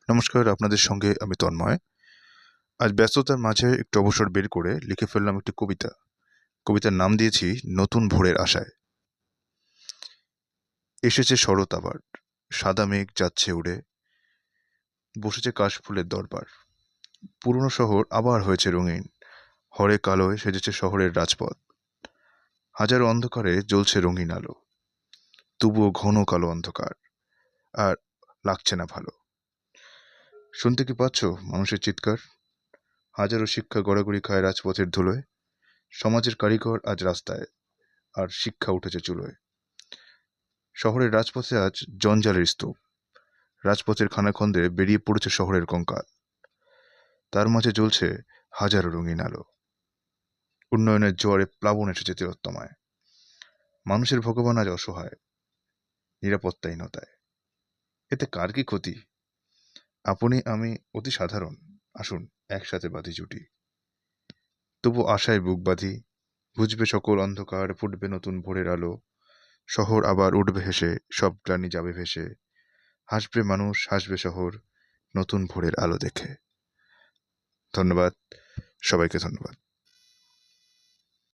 নমস্কার, আপনাদের সঙ্গে আমি তন্ময়। আজ ব্যস্ততার মাঝে একটু অবসর বের করে লিখে ফেললাম একটি কবিতা। কবিতার নাম দিয়েছি নতুন ভোরের আশায়। এসেছে শরৎ আবার, সাদা মেঘ যাচ্ছে উড়ে, বসেছে কাশফুলের দরবার। পুরনো শহর আবার হয়েছে রঙিন, হরে কালোয় সেজেছে শহরের রাজপথ। হাজারো অন্ধকারে জ্বলছে রঙিন আলো, তবুও ঘন কালো অন্ধকার, আর লাগছে না ভালো। শুনতে কি পাচ্ছ মানুষের চিৎকার? হাজারো শিক্ষা গড়াগড়ি খায় রাজপথের ধুলোয়। সমাজের কারিগর আজ রাস্তায়, আর শিক্ষা উঠেছে চুলোয়। শহরের রাজপথে আজ জঞ্জালের স্তূপ, রাজপথের খানাখন্দে বেরিয়ে পড়েছে শহরের কঙ্কাল। তার মাঝে জ্বলছে হাজারো রঙিন আলো। উন্নয়নের জোয়ারে প্লাবন এসেছে তিলোত্তমায়। মানুষের ভগবান আজ অসহায়, নিরাপত্তাহীনতায়। এতে কার কি ক্ষতি? আপনি আমি অতি সাধারণ, আসুন একসাথে বাঁধি জুটি। তবু আশায় বুক বাঁধি, বুঝবে সকল অন্ধকার, ফুটবে নতুন ভোরের আলো। শহর আবার উঠবে হেসে, সব গ্লানি যাবে ভেসে। হাসবে মানুষ, হাসবে শহর, নতুন ভোরের আলো দেখে। ধন্যবাদ, সবাইকে ধন্যবাদ।